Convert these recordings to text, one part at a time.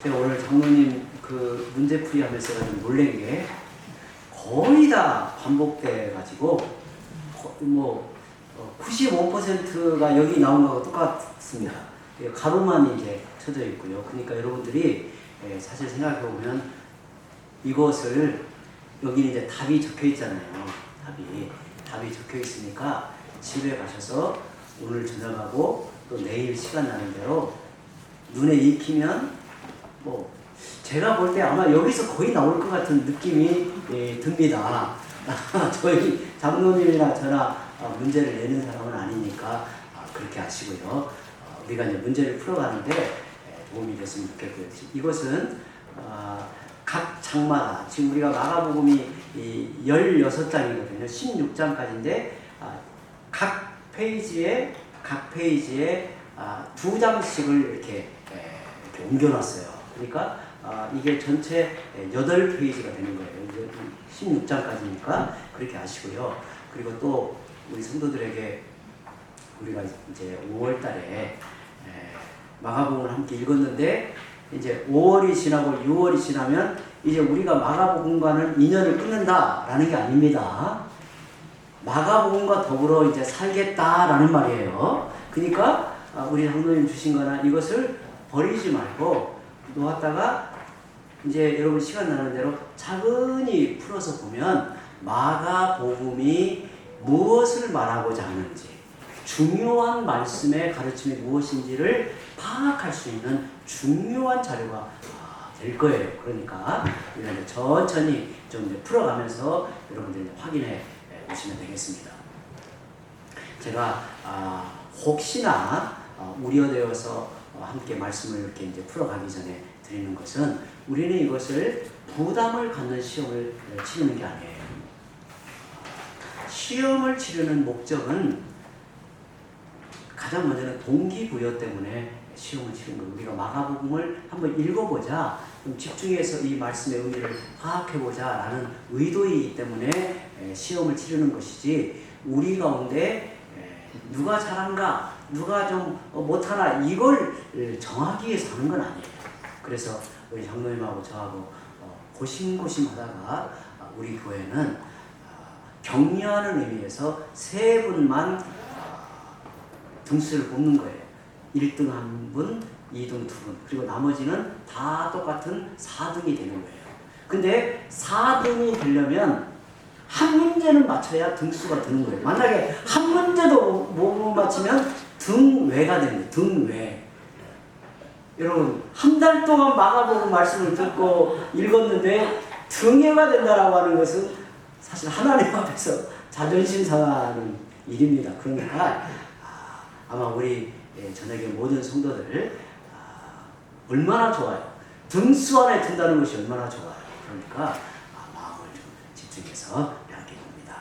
제가 오늘 장로님 그 문제풀이 하면서 좀 놀란 게 거의 다 반복돼 가지고 95%가 여기 나온 거하고 똑같습니다. 가로만 이제 쳐져 있고요. 그러니까 여러분들이 사실 생각해 보면 이것을 여기 이제 답이 적혀 있잖아요. 답이 적혀 있으니까 집에 가셔서 오늘 저녁하고 또 내일 시간 나는 대로 눈에 익히면 제가 볼 때 아마 여기서 거의 나올 것 같은 느낌이 듭니다. 저희 장로님이나 저나 문제를 내는 사람은 아니니까 그렇게 아시고요. 우리가 이제 문제를 풀어가는데 도움이 됐으면 좋겠고요. 이것은 각 장마다 지금 우리가 마가복음이 16장이거든요. 16장까지인데 각 페이지에 2장씩을 이렇게 옮겨놨어요. 그러니까 이게 전체 8페이지가 되는 거예요. 16장까지니까 그렇게 아시고요. 그리고 또 우리 성도들에게 우리가 이제 5월달에 마가복음을 함께 읽었는데 이제 5월이 지나고 6월이 지나면 이제 우리가 마가복음과는 인연을 끊는다라는 게 아닙니다. 마가복음과 더불어 이제 살겠다라는 말이에요. 그러니까 우리 장로님 주신 거나 이것을 버리지 말고 놓았다가 이제 여러분 시간 나는 대로 차근히 풀어서 보면 마가복음이 무엇을 말하고자 하는지 중요한 말씀의 가르침이 무엇인지를 파악할 수 있는 중요한 자료가 될 거예요. 그러니까 우리가 이제 천천히 좀 이제 풀어가면서 여러분들이 확인해 보시면 되겠습니다. 제가 혹시나 우려되어서 함께 말씀을 이렇게 이제 풀어가기 전에 드리는 것은 우리는 이것을 부담을 갖는 시험을 치르는 게 아니에요. 시험을 치르는 목적은 가장 먼저는 동기부여 때문에 시험을 치르는 거예요. 우리가 마가복음을 한번 읽어보자, 좀 집중해서 이 말씀의 의미를 파악해보자 라는 의도이기 때문에 시험을 치르는 것이지 우리 가운데 누가 잘한가 누가 좀 못하나 이걸 정하기 위해서 하는 건 아니에요. 그래서 우리 장로님하고 저하고 고심고심하다가 우리 교회는 격려하는 의미에서 3분만 등수를 뽑는 거예요. 1등 1분, 2등 2분, 그리고 나머지는 다 똑같은 4등이 되는 거예요. 근데 4등이 되려면 한 문제는 맞춰야 등수가 드는 거예요. 만약에 한 문제도 못 맞추면 등외가 됩니다. 등외. 여러분, 한 달 동안 마가복음 말씀을 듣고 읽었는데 등외가 된다라고 하는 것은 사실 하나님 앞에서 자존심 상하는 일입니다. 그러니까 아마 우리 저녁에 모든 성도들 얼마나 좋아요. 등수 안에 든다는 것이 얼마나 좋아요. 그러니까 마음을 좀 집중해서 이야기해 봅니다.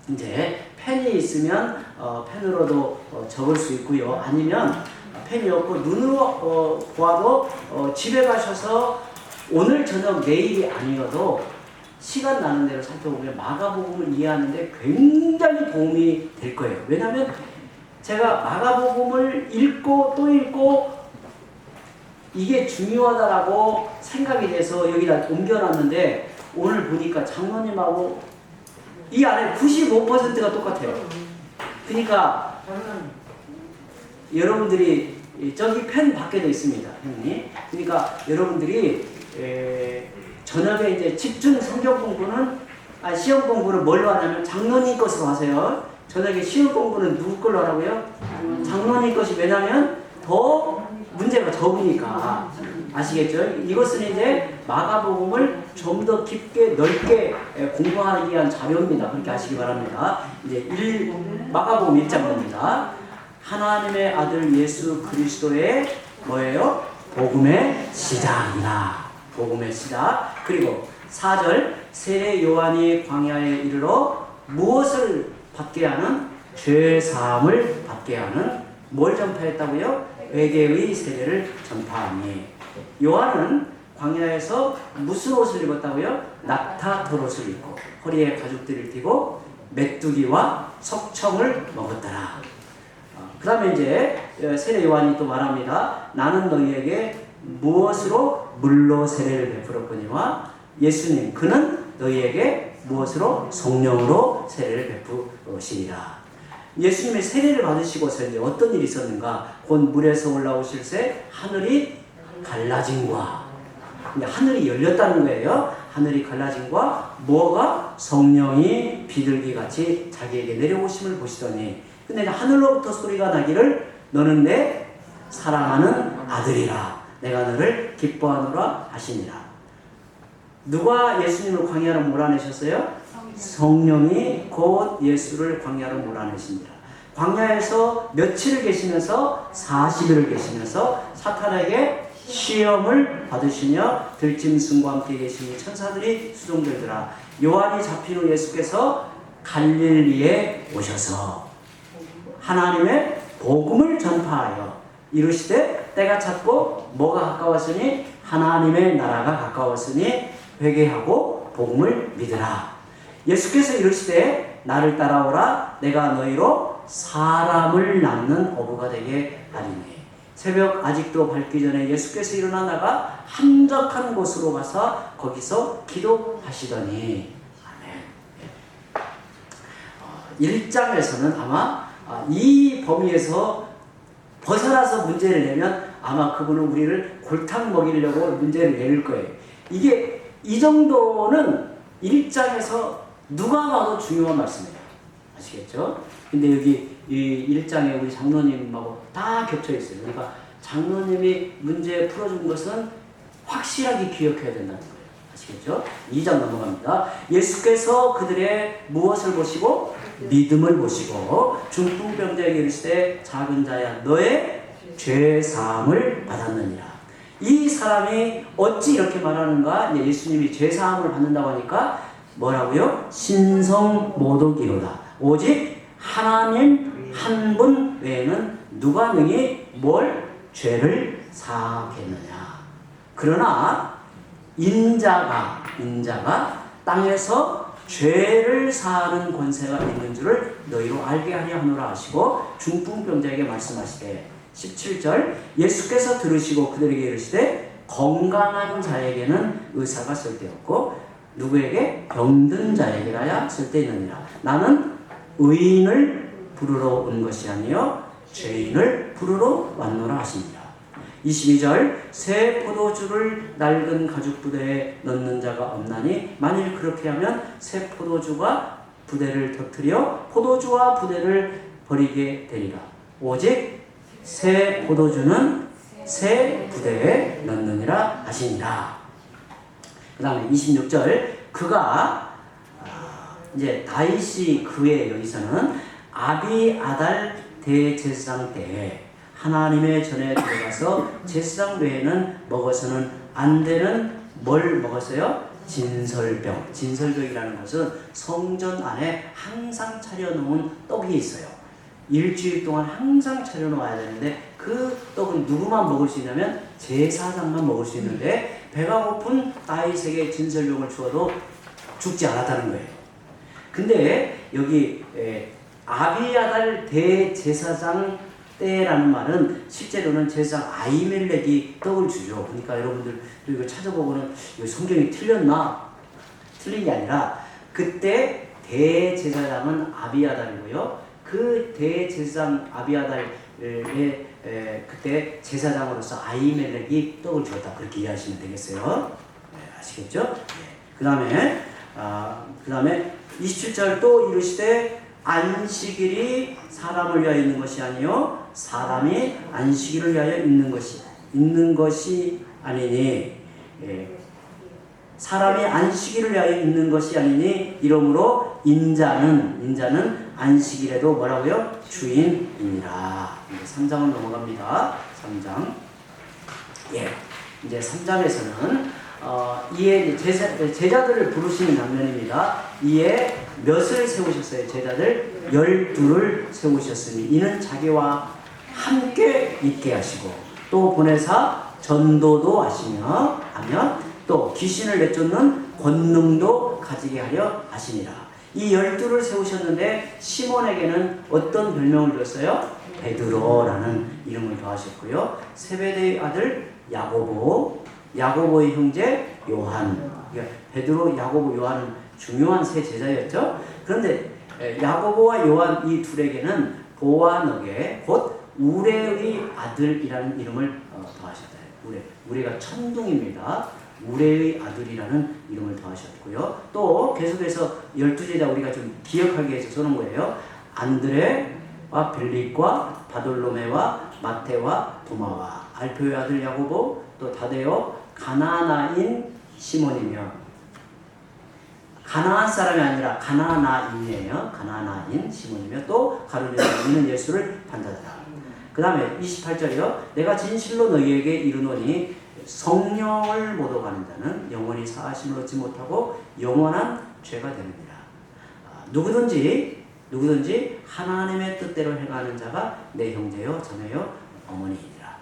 이제 펜이 있으면 펜으로도 적을 수 있고요. 아니면 펜이 없고 눈으로 보아도 집에 가셔서 오늘 저녁 내일이 아니어도 시간 나는 대로 살펴보면 마가복음을 이해하는데 굉장히 도움이 될 거예요. 왜냐하면 제가 마가복음을 읽고 또 읽고 이게 중요하다라고 생각이 돼서 여기다 옮겨놨는데 오늘 보니까 장로님하고 이 안에 95%가 똑같아요. 그러니까 여러분들이 저기 펜 밖에도 있습니다. 형님. 그러니까 여러분들이 저녁에 이제 집중 성경 공부는 시험 공부를 뭘로 하냐면 장로님 것으로 하세요. 저녁에 시험 공부는 누구 걸로 하라고요? 장로님 것이. 왜냐면 더 문제가 적으니까. 아시겠죠? 이것은 이제 마가복음을 좀 더 깊게 넓게 공부하기 위한 자료입니다. 그렇게 아시기 바랍니다. 이제 마가복음 1장입니다. 하나님의 아들 예수 그리스도의 뭐예요? 복음의 시작이다. 복음의 시작. 그리고 4절 세례 요한이 광야에 이르러 무엇을 받게 하는? 죄사함을 받게 하는 뭘 전파했다고요? 회개의 세례를 전파하니. 요한은 광야에서 무슨 옷을 입었다고요? 낙타 털옷을 입고 허리에 가죽띠를 띠고 메뚜기와 석청을 먹었더라. 그 다음에 이제 세례 요한이 또 말합니다. 나는 너희에게 무엇으로? 물로 세례를 베풀었거니와 예수님 그는 너희에게 무엇으로? 성령으로 세례를 베푸시리라. 예수님의 세례를 받으시고서 이제 어떤 일이 있었는가? 곧 물에서 올라오실 새 하늘이 갈라짐과, 하늘이 열렸다는 거예요. 하늘이 갈라짐과 뭐가? 성령이 비둘기같이 자기에게 내려오심을 보시더니, 근데 하늘로부터 소리가 나기를 너는 내 사랑하는 아들이라 내가 너를 기뻐하노라 하시니라. 누가 예수님을 광야로 몰아내셨어요? 성령이 곧 예수를 광야로 몰아내십니다. 광야에서 며칠을 계시면서 40일을 계시면서 사탄에게 시험을 받으시며 들짐승과 함께 계시니 천사들이 수종들더라. 요한이 잡힌 후 예수께서 갈릴리에 오셔서 하나님의 복음을 전파하여 이르시되 때가 찼고 뭐가 가까웠으니 하나님의 나라가 가까웠으니 회개하고 복음을 믿으라. 예수께서 이르시되 나를 따라오라. 내가 너희로 사람을 낳는 어부가 되게 하리니. 새벽 아직도 밝기 전에 예수께서 일어나 나가 한적한 곳으로 가서 거기서 기도하시더니. 아멘. 1장에서는 아마 이 범위에서 벗어나서 문제를 내면 아마 그분은 우리를 골탕 먹이려고 문제를 내릴 거예요. 이게 이 정도는 1장에서 누가 봐도 중요한 말씀이에요. 아시겠죠? 근데 여기 이 1장에 우리 장로님하고 다 겹쳐 있어요. 그러니까 장로님이 문제 풀어준 것은 확실하게 기억해야 된다는 거예요. 아시겠죠? 2장 넘어갑니다. 예수께서 그들의 무엇을 보시고? 믿음을 보시고 중풍병자에게 이르시되 작은 자야 너의 죄사함을 받았느니라. 이 사람이 어찌 이렇게 말하는가? 예수님이 죄사함을 받는다고 하니까 뭐라고요? 신성모독이로다. 오직 하나님 한 분 외에는 누가 능히 뭘? 죄를 사하겠느냐. 그러나 인자가 땅에서 죄를 사하는 권세가 있는 줄을 너희로 알게 하려 하노라 하시고 중풍병자에게 말씀하시되 17절 예수께서 들으시고 그들에게 이르시되 건강한 자에게는 의사가 쓸데없고 누구에게? 병든 자에게라야 쓸데있느니라. 나는 의인을 부르러 온 것이 아니요 죄인을 부르러 왔노라 하십니다. 22절 새 포도주를 낡은 가죽 부대에 넣는 자가 없나니 만일 그렇게 하면 새 포도주가 부대를 터뜨려 포도주와 부대를 버리게 되리라. 오직 새 포도주는 새 부대에 넣느니라 하시니라. 그 다음에 26절 그가 이제 다윗이 그의 여기서는 아비아달 대제사장 때에 하나님의 전에 들어가서 제사장 외에는 먹어서는 안 되는 뭘 먹었어요? 진설병. 진설병이라는 것은 성전 안에 항상 차려놓은 떡이 있어요. 일주일 동안 항상 차려놓아야 되는데 그 떡은 누구만 먹을 수 있냐면 제사장만 먹을 수 있는데 배가 고픈 다윗에게 진설병을 주어도 죽지 않았다는 거예요. 근데 여기 아비아달 대제사장 때라는 말은 실제로는 제사장 아히멜렉이 떡을 주죠. 그러니까 여러분들 이거 찾아보고는 성경이 틀렸나? 틀린 게 아니라 그때 대제사장은 아비아달이고요. 그 대제사장 아비아달의 그때 제사장으로서 아히멜렉이 떡을 주었다. 그렇게 이해하시면 되겠어요. 네, 아시겠죠? 네. 그 다음에 27절 또 이르시되 안식일이 사람을 위하여 있는 것이 아니요 사람이 안식일을 위하여 있는 것이 아니니 사람이 안식일을 위하여 있는 것이 아니니 이러므로 인자는 안식일에도 뭐라고요? 주인이니라. 이제 3장을 넘어갑니다. 3장. 이제 3장에서는 이에 제자들을 부르시는 장면입니다. 이에 몇을 세우셨어요? 제자들 12를 세우셨으니 이는 자기와 함께 있게 하시고 또 보내사 전도도 하시며 또 귀신을 내쫓는 권능도 가지게 하려 하시니라. 이 12를 세우셨는데 시몬에게는 어떤 별명을 줬어요? 베드로라는 이름을 더하셨고요. 세베대의 아들 야고보의 형제 요한. 그러니까 베드로, 야고보, 요한은 중요한 세 제자였죠. 그런데 야고보와 요한 이 둘에게는 보아너게 곧 우레의 아들이라는 이름을 더하셨다. 우레가 천둥입니다. 우레의 아들이라는 이름을 더하셨고요. 또 계속해서 12제자 우리가 좀 기억하기 위해서 써놓은 거예요. 안드레와 빌립과 바돌로메와 마테와 도마와 알페오의 아들 야고보, 또 다데오, 가나나인 시몬이며, 가나안 사람이 아니라 가나나인이에요. 가나나인 시몬이며, 또 가룟유다 이는 예수를 반자더라. 그 다음에 28절이요. 내가 진실로 너희에게 이르노니 성령을 못 얻어가는 자는 영원히 사하심을 얻지 못하고 영원한 죄가 됩니다. 누구든지 하나님의 뜻대로 행하는 자가 내 형제요 자매요 어머니이니라.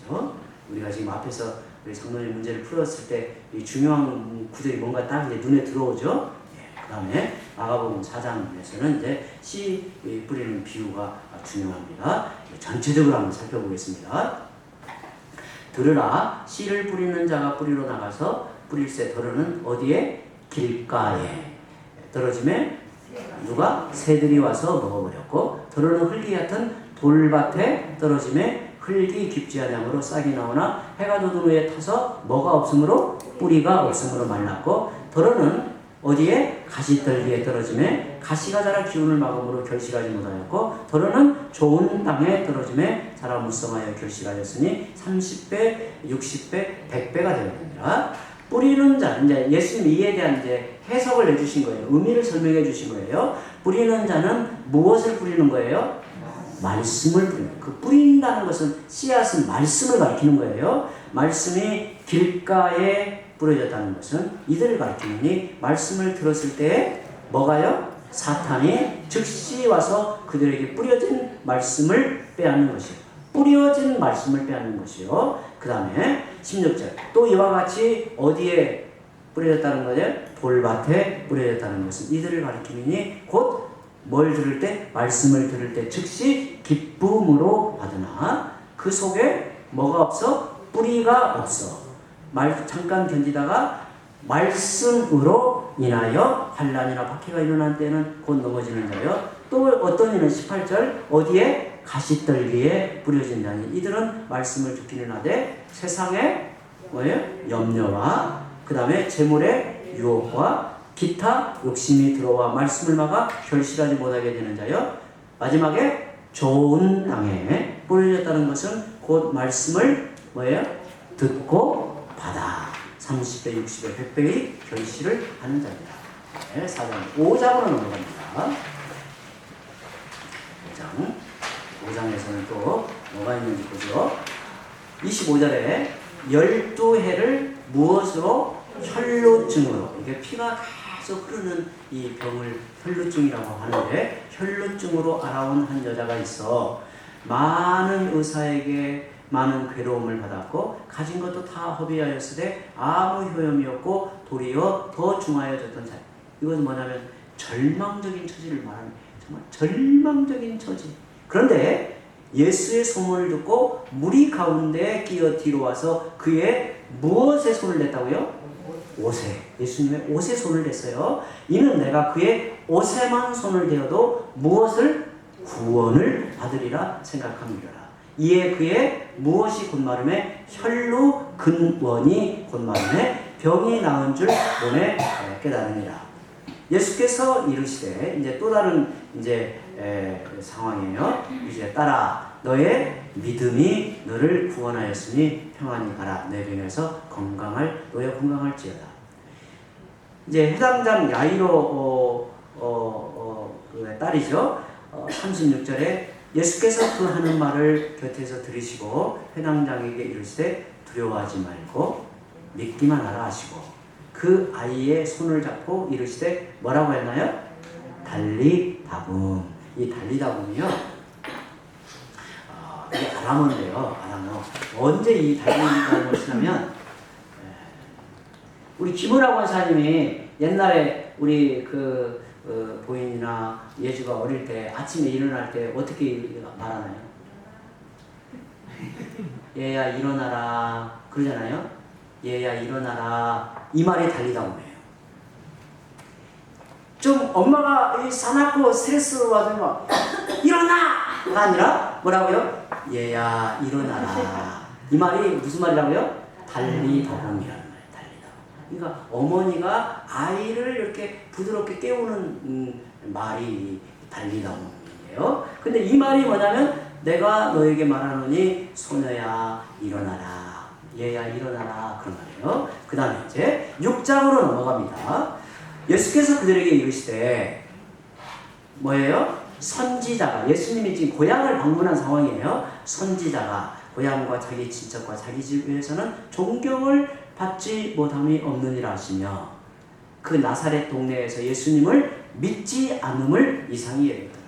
그렇죠? 우리가 지금 앞에서 우리 장로님 문제를 풀었을 때 이 중요한 구절이 뭔가 딱 이제 눈에 들어오죠. 그 다음에 마가복음 4장에서는 이제 씨 뿌리는 비유가 중요합니다. 전체적으로 한번 살펴보겠습니다. 들으라, 씨를 뿌리는 자가 뿌리로 나가서 뿌릴새 더러는 어디에? 길가에 떨어짐에 누가? 새들이 와서 먹어버렸고, 더러는 흙이 같은 돌밭에 떨어짐에 흙이 깊지 않으므로 싹이 나오나 해가 돋은 후에 타서 뭐가 없으므로? 뿌리가 없으므로 말랐고, 더러는 어디에? 가시떨기에 떨어짐에 가시가 자라 기운을 막음으로 결실하지 못하였고, 더러는 좋은 땅에 떨어짐에 자라 무성하여 결실하였으니 30배, 60배, 100배가 되었느니라. 뿌리는 자, 이제 예수님이 이에 대한 이제 해석을 해주신 거예요. 의미를 설명해 주신 거예요. 뿌리는 자는 무엇을 뿌리는 거예요? 말씀을 뿌리는 거예요. 그 뿌린다는 것은 씨앗은 말씀을 가리키는 거예요. 말씀이 길가에 뿌려졌다는 것은 이들을 가리키니 말씀을 들었을 때 뭐가요? 사탄이 즉시 와서 그들에게 뿌려진 말씀을 빼앗는 것이요. 뿌려진 말씀을 빼앗는 것이요. 그 다음에 16절 또 이와 같이 어디에 뿌려졌다는 거죠? 돌밭에 뿌려졌다는 것은 이들을 가리키니 곧 뭘 들을 때? 말씀을 들을 때 즉시 기쁨으로 받으나 그 속에 뭐가 없어? 뿌리가 없어. 잠깐 견디다가 말씀으로 인하여 환난이나 박해가 일어난 때는 곧 넘어지는 자요. 또 어떤 이는 18절 어디에? 가시떨기에 뿌려진 자니 이들은 말씀을 듣기는 하되 세상의 뭐예요? 염려와 그 다음에 재물의 유혹과 기타 욕심이 들어와 말씀을 막아 결실하지 못하게 되는 자요. 마지막에 좋은 땅에 뿌려졌다는 것은 곧 말씀을 뭐예요? 듣고 받아 30배, 60배, 100배의 결실을 하는 자입니다. 네, 4장 5장으로 넘어갑니다. 5장에서는 또 뭐가 있는지 보죠. 25절에 12해를 무엇으로? 혈루증으로. 이게 피가 계속 흐르는 이 병을 혈루증이라고 하는데, 혈루증으로 알아온 한 여자가 있어. 많은 의사에게 많은 괴로움을 받았고 가진 것도 다 허비하였으되 아무 효험이 없고 도리어 더 중하여졌던 자. 이것은 뭐냐면 절망적인 처지를 말하는, 정말 절망적인 처지. 그런데 예수의 소문을 듣고 무리 가운데 끼어 뒤로 와서 그의 무엇에 손을 냈다고요? 옷에. 예수님의 옷에 손을 댔어요. 이는 내가 그의 옷에만 손을 대어도 무엇을? 구원을 받으리라 생각함이라. 이에 그의 무엇이 곧마름에? 혈루 근원이 곧마름에 병이 나은 줄 몸에 깨달으니라. 예수께서 이르시되, 이제 또 다른 이제 상황이에요. 이제 따라 너의 믿음이 너를 구원하였으니 평안히 가라. 내 병에서 너의 건강할지어다. 이제 해당장 야이로 그 딸이죠. 36절에 예수께서 그 하는 말을 곁에서 들으시고 회당장에게 이르시되 두려워하지 말고 믿기만 하라 하시고 그 아이의 손을 잡고 이르시되 뭐라고 했나요? 달리다붐. 이 달리다붐이요. 이게 아람어인데요. 아람어. 언제 이 달리다붐을 쓰냐면 우리 김은하 권사님이 옛날에 우리 보인이나 예주가 어릴 때 아침에 일어날 때 어떻게 말하나요? 얘야 일어나라 그러잖아요. 얘야 일어나라 이 말이 달리다 오네요. 좀 엄마가 사납고 스트레스 받으면 일어나가 아니라 뭐라고요? 얘야 일어나라 이 말이 무슨 말이라고요? 달리더공이라는 말이에요. 달리더공. 그러니까 어머니가 아이를 이렇게 부드럽게 깨우는 말이 달리더공이에요. 근데 이 말이 뭐냐면 내가 너에게 말하노니 소녀야 일어나라 얘야 일어나라 그런 말이에요. 그 다음에 이제 6장으로 넘어갑니다. 예수께서 그들에게 이르시되 뭐예요? 선지자가 예수님이 지금 고향을 방문한 상황이에요. 선지자가 고향과 자기 친척과 자기 집에서는 존경을 받지 못함이 없느니라 하시며 그 나사렛 동네에서 예수님을 믿지 않음을 이상히 여겼더라.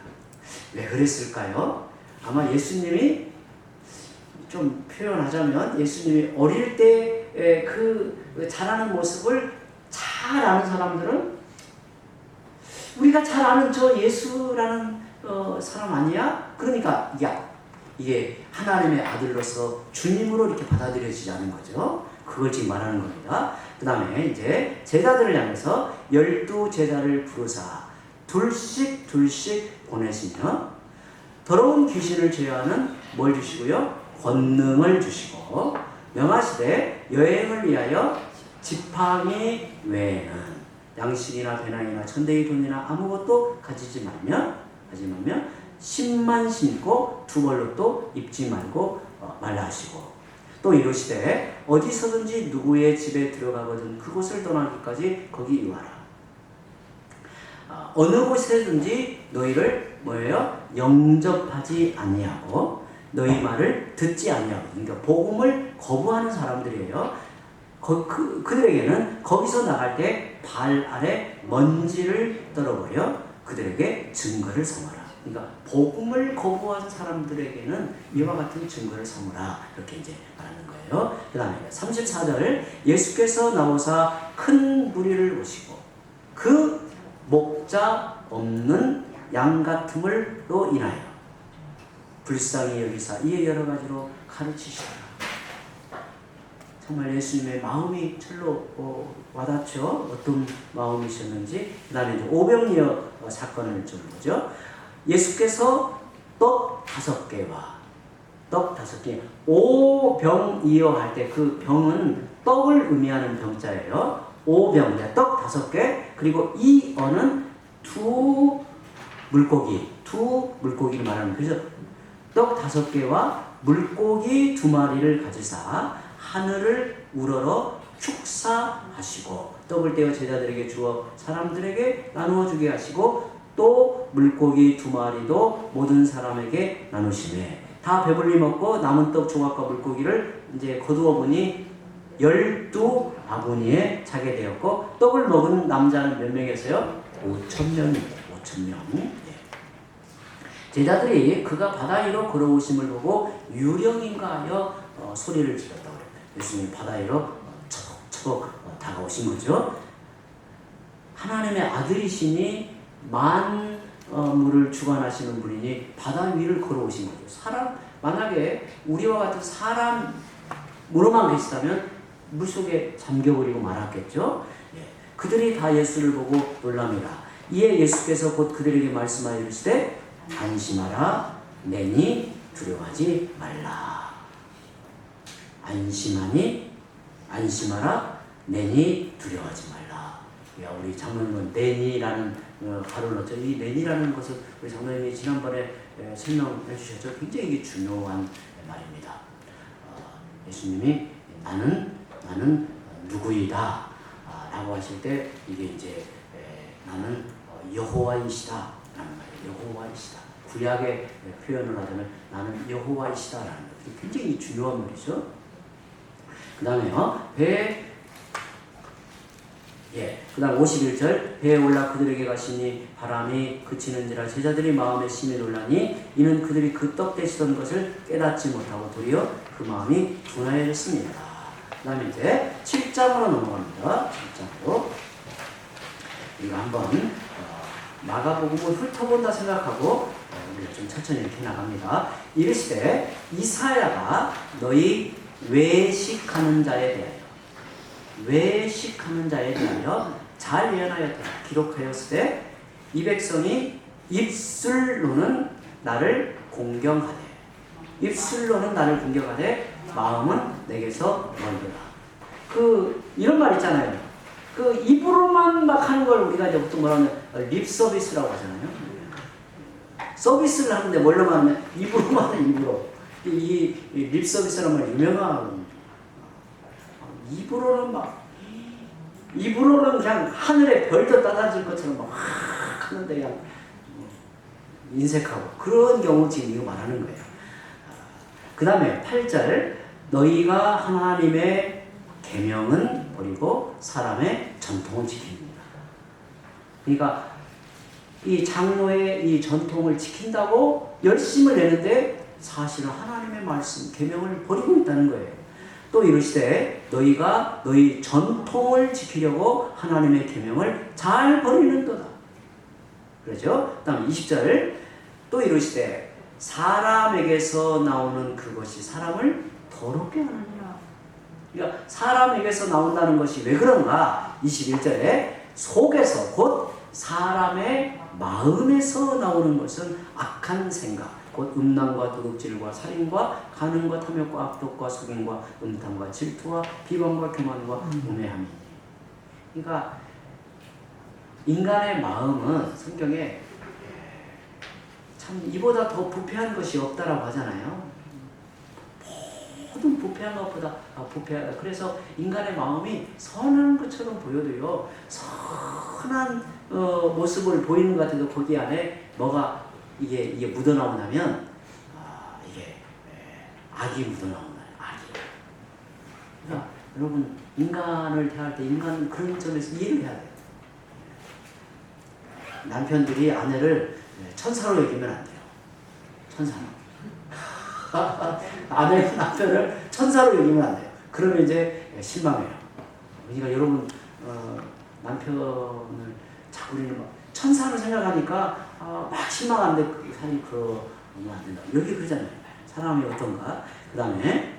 왜 그랬을까요? 아마 예수님이 좀 표현하자면 예수님이 어릴 때 그 자라는 모습을 잘 아는 사람들은 우리가 잘 아는 저 예수라는 사람 아니야? 그러니까 이게 하나님의 아들로서 주님으로 이렇게 받아들여지지 않은 거죠. 그걸 지금 말하는 겁니다. 그 다음에 이제 제자들을 향해서 12제자를 부르사 둘씩 보내시며 더러운 귀신을 제어하는 뭘 주시고요? 권능을 주시고 명하시되 여행을 위하여 지팡이 외에는 양식이나 배낭이나 천대의 돈이나 아무것도 가지지 말며 10만 신고 두 벌로 입지 말고 말라 하시고 또 이르시되 어디서든지 누구의 집에 들어가거든 그곳을 떠나기까지 거기 이와라. 어느 곳에든지 너희를 뭐예요? 영접하지 아니하고 너희 말을 듣지 아니하고 그러니까 복음을 거부하는 사람들이에요. 그들에게는 거기서 나갈 때 발 아래 먼지를 떨어버려 그들에게 증거를 삼아라. 그러니까 복음을 거부한 사람들에게는 이와 같은 증거를 삼으라 이렇게 이제 말하는 거예요. 그 다음에 34절 예수께서 나오사 큰 무리를 오시고 그 목자 없는 양 같음을로 인하여 불쌍히 여기사 이에 여러 가지로 가르치시라. 정말 예수님의 마음이 절로 와닿죠. 어떤 마음이셨는지. 그 다음에 이제 오병이어 사건을 좀 보죠. 예수께서 떡 5개 오병이어 할 때 그 병은 떡을 의미하는 병자예요. 오병, 떡 5개 그리고 이어는 두 물고기를 말하는 그래서 떡 5개와 물고기 2마리를 가지사 하늘을 우러러 축사하시고 떡을 떼어 제자들에게 주어 사람들에게 나누어 주게 하시고 또 물고기 2마리도 모든 사람에게 나누시매 다 배불리 먹고 남은 떡 조각과 물고기를 이제 거두어 보니 12바구니에 차게 되었고 떡을 먹은 남자는 몇 명이었어요? 5,000명입니다. 5,000명. 제자들이 그가 바다 위로 걸어오심을 보고 유령인가 하여 소리를 질렀다고 그래요. 예수님이 바다 위로 처벅처벅 다가오신 거죠. 하나님의 아들이시니 만물을 주관하시는 분이니 바다 위를 걸어오신 거죠. 만약에 우리와 같은 사람으로만 계시다면 물속에 잠겨버리고 말았겠죠. 그들이 다 예수를 보고 놀랍니다. 이에 예수께서 곧 그들에게 말씀하여 이르시되 안심하라 내니 두려워하지 말라. 안심하라 내니 두려워하지 말라. 우리 장로님은 내니라는 가로를 넣죠. 이 내니라는 것을 우리 장로님이 지난번에 설명해 주셨죠. 굉장히 이게 중요한 말입니다. 예수님이 나는 누구이다 라고 하실 때 이게 이제 나는 여호와이시다 라는 말이에요. 여호와이시다. 구약의 표현을 하자면 나는 여호와이시다 라는 것. 굉장히 중요한 말이죠. 그 다음에요. 그 다음 51절 배에 올라 그들에게 가시니 바람이 그치는지라 제자들이 마음에 심히 놀라니 이는 그들이 그 떡 대시던 것을 깨닫지 못하고 도리어 그 마음이 둔하였습니다. 그 다음에 이제 7장으로 넘어갑니다. 7장으로 우리가 한번 마가복음을 훑어본다 생각하고 우리 좀 천천히 이렇게 나갑니다. 이르시되 이사야가 너희 외식하는 자에 대하여 잘 예언하였다. 기록하였으되 이 백성이 입술로는 나를 공경하되 마음은 내게서 멀더라. 이런 말 있잖아요. 입으로만 막 하는 걸 우리가 이제 보통 뭐라 하면 립 서비스라고 하잖아요. 서비스를 하는데 뭘로만 하면 입으로만 하는 입으로. 이 립 서비스라는 말 유명한. 입으로는 그냥 하늘에 별도 따라질 것처럼 막 하는데 그냥 인색하고 그런 경우 지금 이거 말하는 거예요. 그 다음에 8절 너희가 하나님의 계명은 버리고 사람의 전통을 지킵니다. 그러니까 이 장로의 이 전통을 지킨다고 열심을 내는데 사실은 하나님의 말씀, 계명을 버리고 있다는 거예요. 또 이르시되 너희가 너희 전통을 지키려고 하나님의 계명을 잘 버리는도다. 그렇죠? 다음 20절 또 이르시되 사람에게서 나오는 그것이 사람을 더럽게 하느니라. 그러니까 사람에게서 나온다는 것이 왜 그런가? 21절에 속에서 곧 사람의 마음에서 나오는 것은 악한 생각, 곧 음란과 도둑질과 살인과 가늠과 탐욕과 악독과 속임과 음탕과 질투와 비방과 교만과 음해함이. 그러니까 인간의 마음은 성경에 참 이보다 더 부패한 것이 없다라고 하잖아요. 모든 부패한 것보다 부패하다. 그래서 인간의 마음이 선한 것처럼 보여도요, 선한 모습을 보이는 것 같아도 거기 안에 뭐가 이게 묻어나오냐면 이게 악이 묻어나오나요? 악이. 그러니까 여러분 인간을 대할 때 인간은 그런 점에서 이해를 해야 돼요. 남편들이 아내를 천사로 여기면 안 돼요. 천사로. 아내가 남편을 천사로 여기면 안 돼요. 그러면 이제 실망해요. 그러니까 여러분 남편을 자꾸 우리는 막 천사로 생각하니까 막 실망하는데 사실 그러면 안 된다. 여기 그러잖아요. 사람이 어떤가. 그 다음에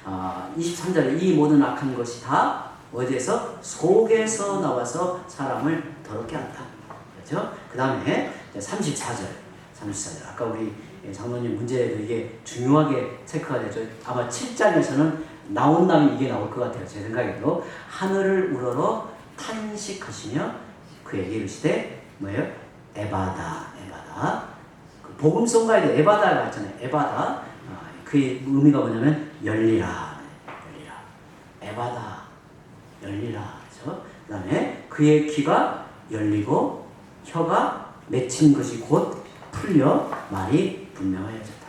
23절에 이 모든 악한 것이 다 어디에서? 속에서 나와서 사람을 더럽게 한다. 그렇죠? 그 다음에 34절. 아까 우리 장로님 문제에도 이게 중요하게 체크가 되죠. 아마 7장에서는 나온다면 이게 나올 것 같아요. 제 생각에도. 하늘을 우러러 탄식하시며 그에게 이르시되 뭐예요? 에바다. 그 복음성가에도 에바다가 있잖아요. 에바다. 그의 의미가 뭐냐면 열리라. 에바다. 열리라. 그렇죠? 그 다음에 그의 귀가 열리고 혀가 맺힌 것이 곧 풀려 말이 분명해졌다.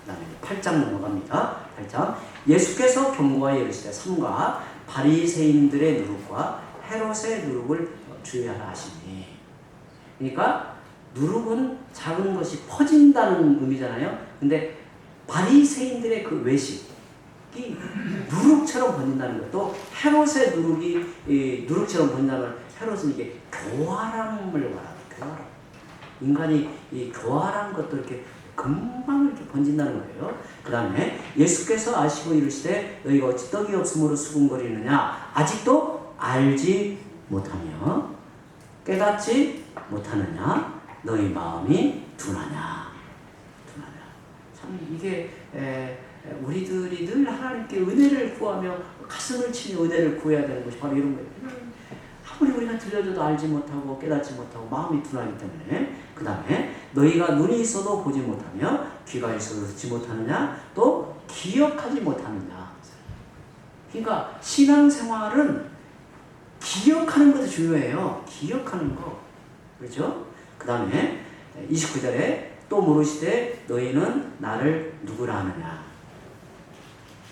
그 다음에 8장 넘어갑니다. 8장 예수께서 경고하여 이르시되 삼가 바리새인들의 누룩과 헤롯의 누룩을 주의하라 하시니. 그러니까 누룩은 작은 것이 퍼진다는 의미잖아요. 근데 바리새인들의 그 외식이 누룩처럼 번진다는 것도 헤롯의 누룩이 누룩처럼 번진다는 헤롯은 이게 교활함을 말하는 교활함. 인간이 이 교활한 것도 이렇게 금방 이렇게 번진다는 거예요. 그 다음에 예수께서 아시고 이르시되 너희가 어찌 떡이 없으므로 수군거리느냐. 아직도 알지 못하며 깨닫지 못하느냐. 너희 마음이 둔하냐. 참 이게 우리들이 늘 하나님께 은혜를 구하며 가슴을 치며 은혜를 구해야 되는 것이 바로 이런 거예요. 아무리 우리가 들려줘도 알지 못하고 깨닫지 못하고 마음이 둔하기 때문에. 그 다음에 너희가 눈이 있어도 보지 못하며 귀가 있어도 듣지 못하느냐. 또 기억하지 못하느냐. 그러니까 신앙생활은 기억하는 것도 중요해요. 기억하는 거. 그렇죠? 그 다음에 29절에 또 물으시되 너희는 나를 누구라 하느냐.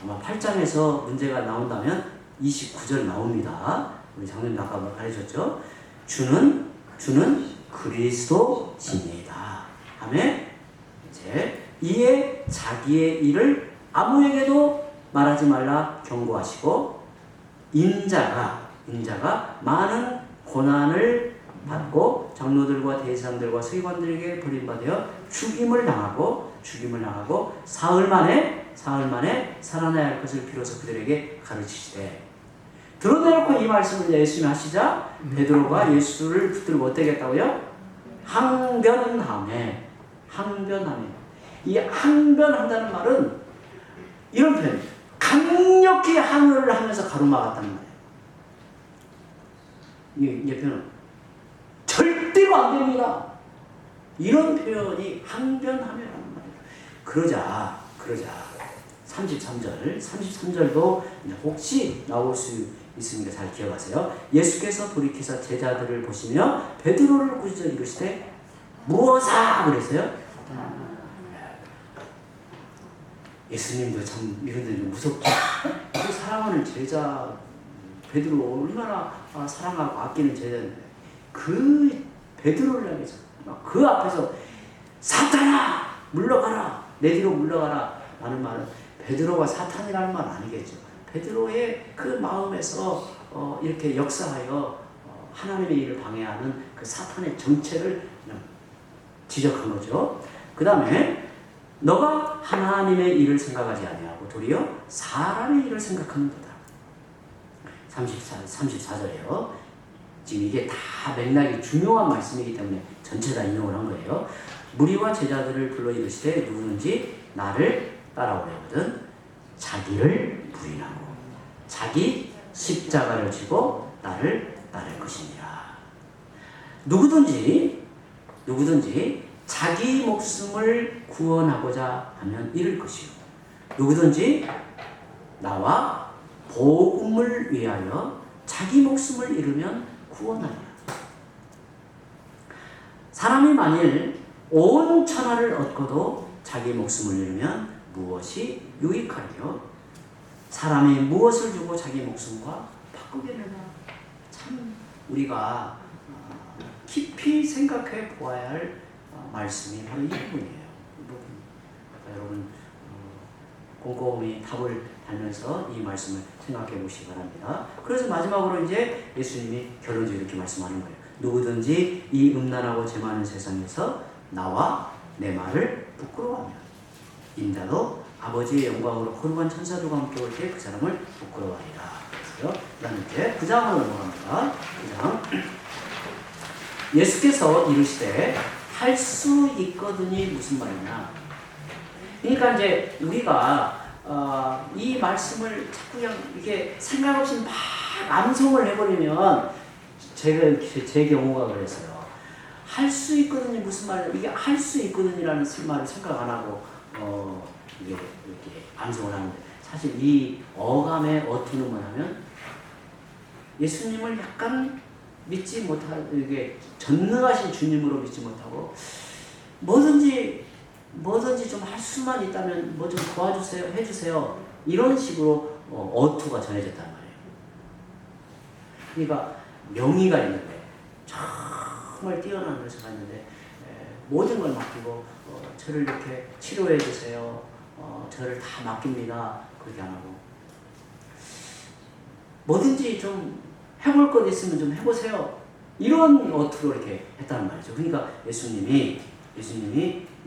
아마 8장에서 문제가 나온다면 29절 나옵니다. 우리 장로님 아까 가르쳤죠. 주는 그리스도시니이다. 다음에 이제 이에 자기의 일을 아무에게도 말하지 말라 경고하시고 인자가 많은 고난을 받고 장로들과 대제사장들과 서기관들에게 버림받아 죽임을 당하고 사흘 만에 살아나야 할 것을 비로소 그들에게 가르치시되 드러내놓고 이 말씀을 예수님이 하시자 베드로가 예수를 붙들고 어떻게 했다고요? 항변하매. 이 항변한다는 말은 이런 표현, 강력히 항의를 하면서 가로막았다는 말이에요. 이 표현은 절대로 안 됩니다. 이런 표현이 항변하며라는 말이에요. 그러자 33절도 혹시 나올 수 있으니까 잘 기억하세요. 예수께서 돌이키사 제자들을 보시며 베드로를 꾸짖어 이르시되 무엇아 그랬어요? 예수님도 참 이런 데 좀 무섭죠. 그 사랑하는 제자 베드로 얼마나 사랑하고 아끼는 제자인데 그 베드로를 향해서 그 앞에서 사탄아 물러가라 내 뒤로 물러가라 라는 말은 베드로가 사탄이라는 말은 아니겠죠. 베드로의 그 마음에서 이렇게 역사하여 하나님의 일을 방해하는 그 사탄의 정체를 지적한 거죠. 그 다음에 너가 하나님의 일을 생각하지 아니하고 도리어 사람의 일을 생각하는 거다. 34절이에요. 지금 이게 다 맥락이 중요한 말씀이기 때문에 전체 다 인용을 한 거예요. 무리와 제자들을 불러 이르시되 누구든지 나를 따라오려거든 자기를 부인하고 자기 십자가를 지고 나를 따를 것이니라. 누구든지 자기 목숨을 구원하고자 하면 잃을 것이요 누구든지 나와 복음을 위하여 자기 목숨을 잃으면 구원하리라. 사람이 만일 온 천하를 얻고도 자기 목숨을 잃으면 무엇이 유익하리요? 사람이 무엇을 주고 자기 목숨과 바꾸겠느냐? 참 우리가 깊이 생각해 보아야 할 말씀이 바로 이 부분이에요. 여러분 꼼꼼히 답을 달면서 이 말씀을 생각해 보시기 바랍니다. 그래서 마지막으로 이제 예수님이 결론적으로 이렇게 말씀하는 거예요. 누구든지 이 음란하고 죄 많은 세상에서 나와 내 말을 부끄러워하면 인자도 아버지의 영광으로 거룩한 천사들과 함께 올 때 그 사람을 부끄러워하리라. 그 다음에 이제 9장으로 넘어갑니다. 9장 예수께서 이르시되 할 수 있거든이 무슨 말이냐. 그러니까 이제 우리가 이 말씀을 자꾸 그냥 이렇게 생각 없이 막 암송을 해버리면 제 경우가 그랬어요. 할 수 있거든이 무슨 말이냐. 이게 할 수 있거든이라는 말을 생각 안 하고 이게 이렇게 암송을 하는데 사실 이 어감의 어투는 뭐냐면 예수님을 약간 믿지 못하고 이게 전능하신 주님으로 믿지 못하고 뭐든지 좀 할 수만 있다면 뭐 좀 도와주세요, 해주세요 이런 식으로 어투가 전해졌단 말이에요. 그러니까 명의가 있는데 정말 뛰어난 것을 갔는데 모든 걸 맡기고 저를 이렇게 치료해 주세요, 저를 다 맡깁니다 그렇게 안 하고 뭐든지 좀 해볼 것 있으면 좀 해보세요 이런 어투로 이렇게 했다는 말이죠. 그러니까 예수님이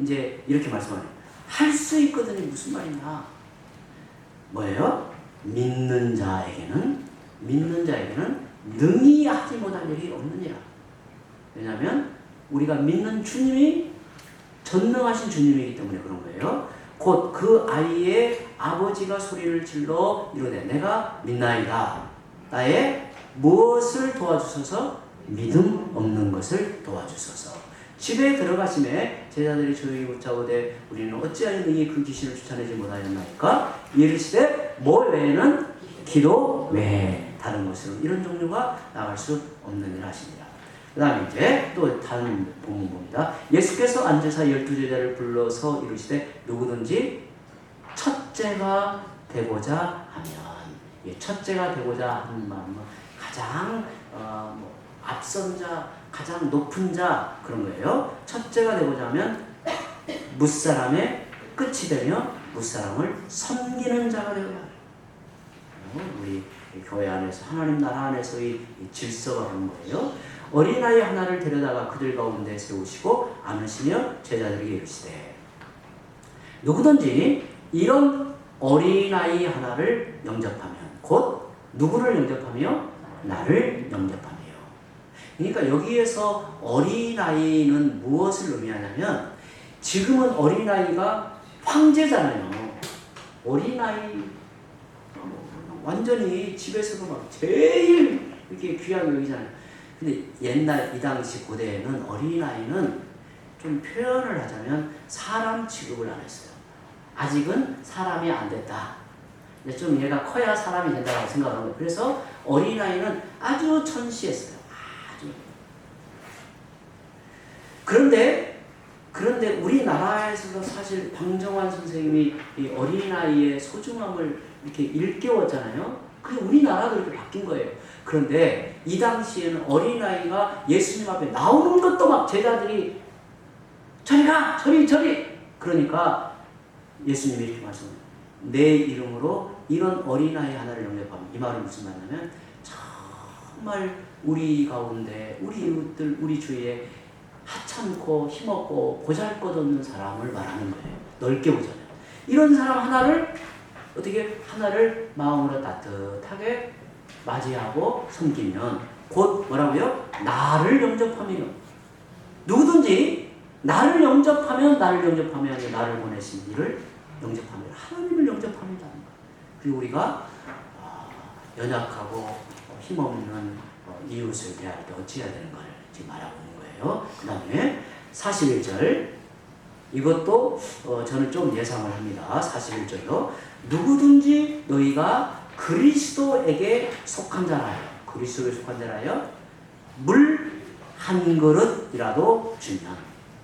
이제 이렇게 말씀하네요. 할 수 있거든요. 무슨 말이냐? 뭐예요? 믿는 자에게는 능히 하지 못할 일이 없느니라. 왜냐하면 우리가 믿는 주님이 전능하신 주님이기 때문에 그런 거예요. 곧 그 아이의 아버지가 소리를 질러 이르되 내가 믿나이다. 나의 무엇을 도와주소서? 믿음 없는 것을 도와주소서. 집에 들어가심에 제자들이 조용히 묻자오되 우리는 어찌하여 능히 그 귀신을 쫓아내지 못하였나이까? 이르시되 뭐 외에는 기도 외에 다른 것으로 이런 종류가 나갈 수 없느니라 하시니라. 그 다음에 이제 또 다른 본문 봅니다. 예수께서 앉으사 12제자를 불러서 이르시되 누구든지 첫째가 되고자 하면 첫째가 되고자 하는 마음은 가장 앞선 자, 가장 높은 자 그런 거예요. 첫째가 되고자 하면 무사람의 끝이 되며 무사람을 섬기는 자가 되어야 해요. 우리 교회 안에서 하나님 나라 안에서의 질서가 그런 거예요. 어린아이 하나를 데려다가 그들 가운데 세우시고 안으시며 제자들에게 이르시되 누구든지 이런 어린아이 하나를 영접하면 곧 누구를 영접하며 나를 영접하며. 그러니까 여기에서 어린아이는 무엇을 의미하냐면 지금은 어린아이가 황제잖아요. 어린아이 완전히 집에서도 막 제일 이렇게 귀하게 여기잖아요. 근데 옛날 이 당시 고대에는 어린아이는 좀 표현을 하자면 사람 취급을 안 했어요. 아직은 사람이 안 됐다. 근데 좀 얘가 커야 사람이 된다고 생각하는 거예요. 그래서 어린아이는 아주 천시했어요. 아주. 그런데 우리나라에서도 사실 방정환 선생님이 이 어린아이의 소중함을 이렇게 일깨웠잖아요. 그게 우리나라도 이렇게 바뀐 거예요. 그런데 이 당시에는 어린아이가 예수님 앞에 나오는 것도 막 제자들이 저리 가! 저리! 그러니까 예수님이 이렇게 말씀해요. 내 이름으로 이런 어린아이 하나를 영접하면, 이 말은 무슨 말이냐면 정말 우리 가운데 우리 이웃들 우리 주위에 하찮고 힘없고 보잘것없는 사람을 말하는 거예요. 넓게 보자면 이런 사람 하나를 어떻게 하나를 마음으로 따뜻하게 맞이하고 섬기면 곧 뭐라고요? 나를 영접하며. 누구든지 나를 영접하면 나를 보내신 이를 영접하며 하나님을 영접합니다. 그리고 우리가 연약하고 힘없는 이웃을 대할 때 어찌해야 되는가를 지금 말하고 있는 거예요. 그 다음에 41절 이것도 저는 좀 예상을 합니다. 41절요. 누구든지 너희가 그리스도에게 속한 자라요. 그리스도에 속한 자라요. 물 한 그릇이라도 주면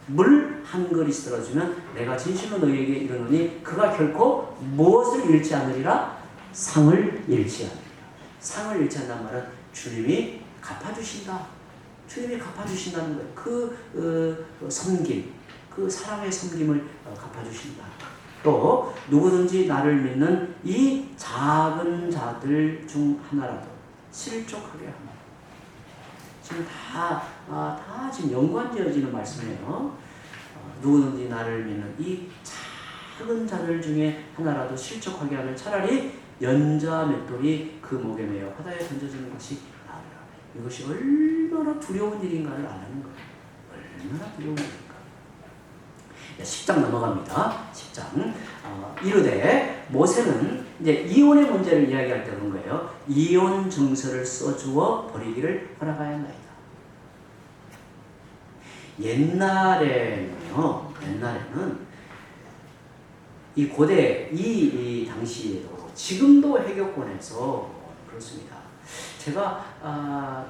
물 한 그릇이라도 주면 내가 진실로 너희에게 이르노니 그가 결코 무엇을 잃지 않으리라? 상을 잃지 않으리라. 상을 잃지 않는다는 말은 주님이 갚아주신다. 주님이 갚아주신다는 거예요. 그 섬김, 그 사랑의 섬김을 갚아주신다. 또 누구든지 나를 믿는 이 작은 자들 중 하나라도 실족하게 합니다. 지금 다 지금 연관지어지는 말씀이에요. 누구든지 나를 믿는 이 작은 자들 중에 하나라도 실족하게 하면 차라리 연자 맷돌이 그 목에 매어 바다에 던져지는 것이 나으리라. 이것이 얼마나 두려운 일인가를 아는 거예요. 얼마나 두려운 일인가. 10장 넘어갑니다. 10장. 이르되 모세는 이제 이혼의 문제를 이야기할 때 그런 거예요. 이혼 증서를 써주어 버리기를 허락하였나이다. 옛날에는 이 고대 이 당시에도 지금도 해교권에서 그렇습니다. 제가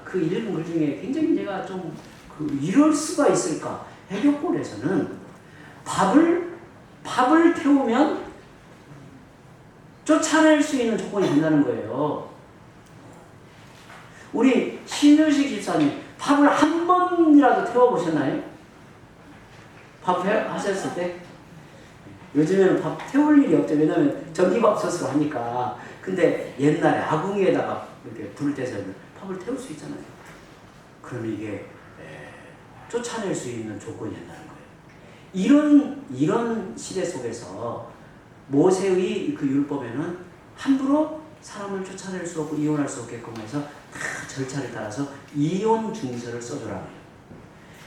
그 읽은 글 중에 굉장히 제가 좀 이럴 수가 있을까? 해교권에서는 밥을 태우면 쫓아낼 수 있는 조건이 된다는 거예요. 우리 신유식 집사님 밥을 한 번이라도 태워보셨나요? 밥 하셨을 때? 요즘에는 밥 태울 일이 없죠. 왜냐면 전기밥솥으로 하니까. 근데 옛날에 아궁이에다가 이렇게 불을 떼서 밥을 태울 수 있잖아요. 그러면 이게 쫓아낼 수 있는 조건이 된다는 거예요. 이런 시대 속에서 모세의 그 율법에는 함부로 사람을 쫓아낼 수 없고 이혼할 수 없게끔 해서 다 절차를 따라서 이혼 증서를 써주라고 해요.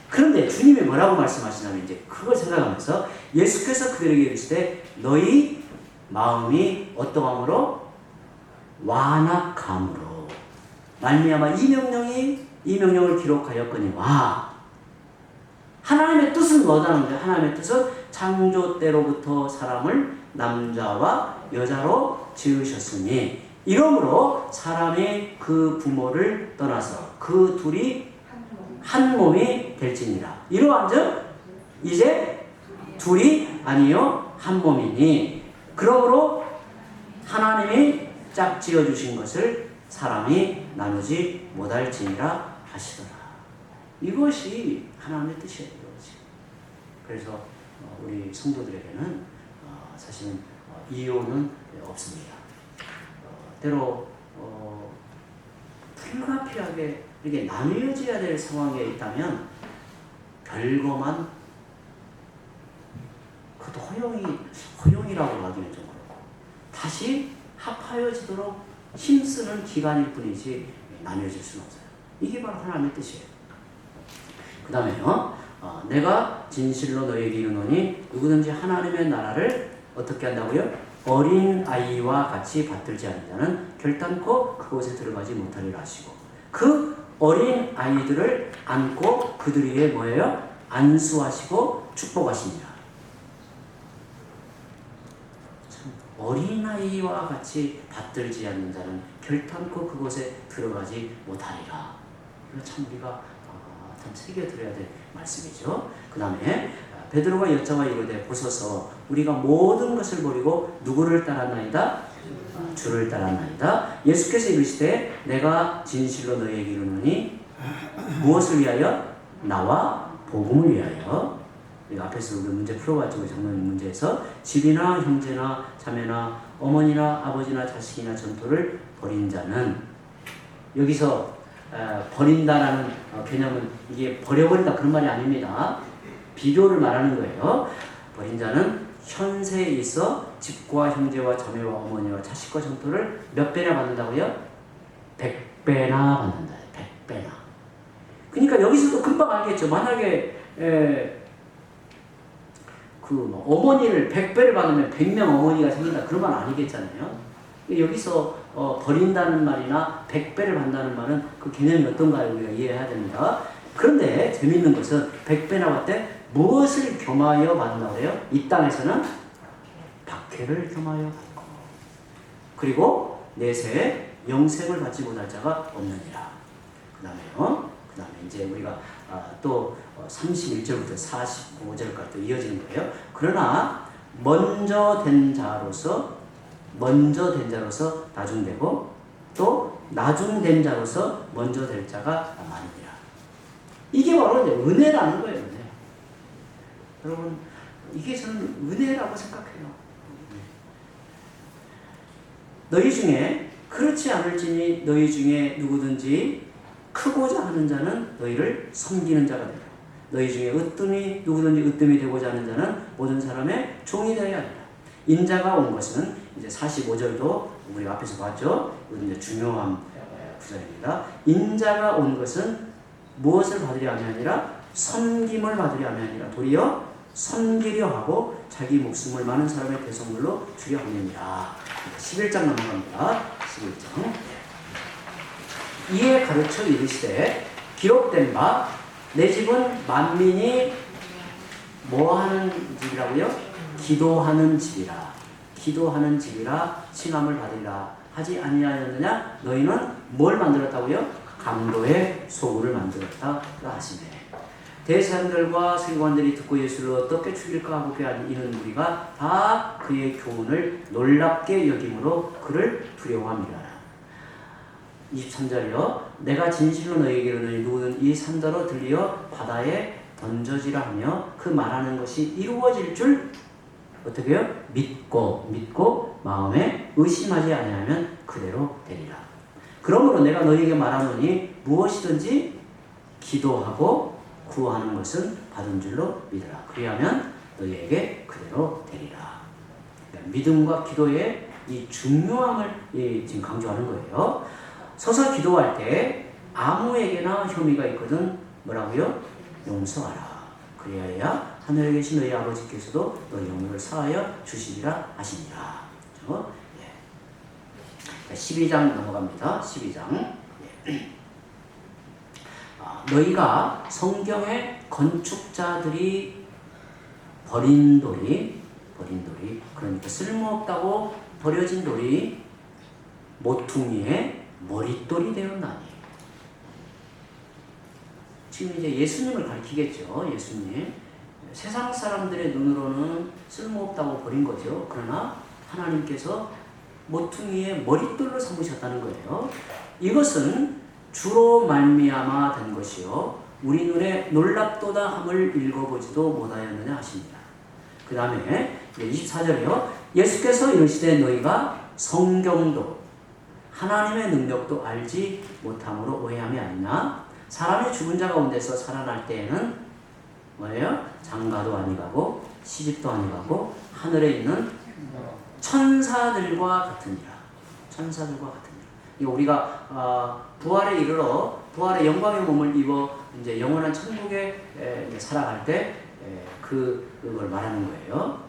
그런데 주님이 뭐라고 말씀하시냐면 이제 그걸 생각하면서 예수께서 그들에게 이르시되 너희 마음이 어떠함으로 완악함으로 말미암아 이 명령을 기록하였거니와. 하나님의 뜻은 뭐다는데 하나님의 뜻은 창조 때로부터 사람을 남자와 여자로 지으셨으니 이러므로 사람이 그 부모를 떠나서 그 둘이 한 몸이 될지니라. 이러한즉 이제 둘이 아니요 한 몸이니 그러므로 하나님이 짝지어 주신 것을 사람이 나누지 못할지니라 하시더라. 이것이 하나님의 뜻이에요. 그래서 우리 성도들에게는 사실은 이혼은 없습니다. 때로 불가피하게 이렇게 나뉘어져야 될 상황에 있다면 별거만 그것도 허용이라고 하기는 좀 그렇고 다시 합하여지도록 힘쓰는 기간일 뿐이지 나뉘어질 수는 없어요. 이게 바로 하나님의 뜻이에요. 그 다음에요. 내가 진실로 너에게 이르노니 누구든지 하나님의 나라를 어떻게 한다고요? 어린 아이와 같이 받들지 않는 자는 결단코 그곳에 들어가지 못하리라 하시고 그 어린 아이들을 안고 그들 위에 뭐예요? 안수하시고 축복하십니다. 어린아이와 같이 받들지 않는 자는 결단코 그곳에 들어가지 못하리라. 이거 참 우리가 참 새겨들어야 될 말씀이죠. 그 다음에 베드로가 여자와 이르되 보소서 우리가 모든 것을 버리고 누구를 따랐나이다? 주를 따랐나이다. 예수께서 이르시되 내가 진실로 너희에게 이르노니 무엇을 위하여? 나와 복음을 위하여. 앞에서 우리 문제 풀어봤죠. 장로님 문제에서 집이나 형제나 자매나 어머니나 아버지나 자식이나 전토를 버린 자는 여기서 버린다라는 개념은 이게 버려버린다 그런 말이 아닙니다. 비교를 말하는 거예요. 버린 자는 현세에 있어 집과 형제와 자매와 어머니와 자식과 전토를 몇 배나 받는다고요? 100배나 받는다. 100배나. 그러니까 여기서도 금방 알겠죠. 만약에 어머니를 100배를 받으면 100명 어머니가 생긴다. 그런 말 아니겠잖아요. 여기서 버린다는 말이나 100배를 받는다는 말은 그 개념이 어떤가요? 우리가 이해해야 됩니다. 그런데 재미있는 것은 100배나 받되 무엇을 겸하여 받는다고 해요? 이 땅에서는 박해를 겸하여 받고 그리고 내세에 영생을 받지 못할 자가 없느니라. 그 다음에 이제 우리가 또 31절부터 45절까지 또 이어지는 거예요. 그러나 먼저 된 자로서 나중되고 또 나중된 자로서 먼저 될 자가 많으니라. 이게 바로 이제 은혜라는 거예요. 은혜. 여러분 이게 저는 은혜라고 생각해요. 너희 중에 그렇지 않을지니 너희 중에 누구든지 크고자 하는 자는 너희를 섬기는 자가 되라. 너희 중에 누구든지 으뜸이 되고자 하는 자는 모든 사람의 종이 되어야 한다. 인자가 온 것은 이제 45절도 우리 앞에서 봤죠. 이제 중요한 구절입니다. 인자가 온 것은 무엇을 받으려 함이 아니라 섬김을 받으려 함이 아니라 도리어 섬기려 하고 자기 목숨을 많은 사람의 대속물로 주려 함이니라. 11장 넘어갑니다. 11장. 이에 가르쳐 이르시되 기록된 바 내 집은 만민이 뭐하는 집이라고요? 기도하는 집이라. 기도하는 집이라 칭함을 받으리라 하지 아니하였느냐? 너희는 뭘 만들었다고요? 강도의 소굴을 만들었다 하시네. 대사장들과 세관들이 듣고 예수를 어떻게 죽일까 하고 꾀하는 무리가 다 그의 교훈을 놀랍게 여김으로 그를 두려워함이라. 23절이요. 내가 진실로 너희에게 이르노니 누구든 이 산더러 들리어 바다에 던져지라 하며 그 말하는 것이 이루어질 줄 어떻게 해요? 믿고 마음에 의심하지 아니하면 그대로 되리라. 그러므로 내가 너희에게 말하노니 무엇이든지 기도하고 구하는 것은 받은 줄로 믿으라. 그리하면 너희에게 그대로 되리라. 그러니까 믿음과 기도의 이 중요함을 지금 강조하는 거예요. 서서 기도할 때 아무에게나 혐의가 있거든 뭐라고요? 용서하라. 그리하여 하늘에 계신 너희 아버지께서도 너희 영혼을 사하여 주시리라 하시니라. 그렇죠? 예. 12장 넘어갑니다. 12장. 예. 너희가 성경의 건축자들이 버린 돌이 그러니까 쓸모없다고 버려진 돌이 모퉁이에 머릿돌이 되었나니. 지금 이제 예수님을 가리키겠죠. 예수님. 세상 사람들의 눈으로는 쓸모없다고 버린 거죠. 그러나 하나님께서 모퉁이에 머릿돌로 삼으셨다는 거예요. 이것은 주로 말미암아 된 것이요 우리 눈에 놀랍도다 함을 읽어보지도 못하였느냐 하십니다. 그 다음에 24절이요. 예수께서 이르시되 너희가 성경도 하나님의 능력도 알지 못함으로 오해함이 아니냐. 사람이 죽은 자 가운데서 살아날 때에는 뭐예요? 장가도 아니가고 시집도 아니가고 하늘에 있는 천사들과 같으니라. 천사들과 같으니라. 이거 우리가 부활에 이르러 부활의 영광의 몸을 입어 이제 영원한 천국에 살아갈 때 그걸 말하는 거예요.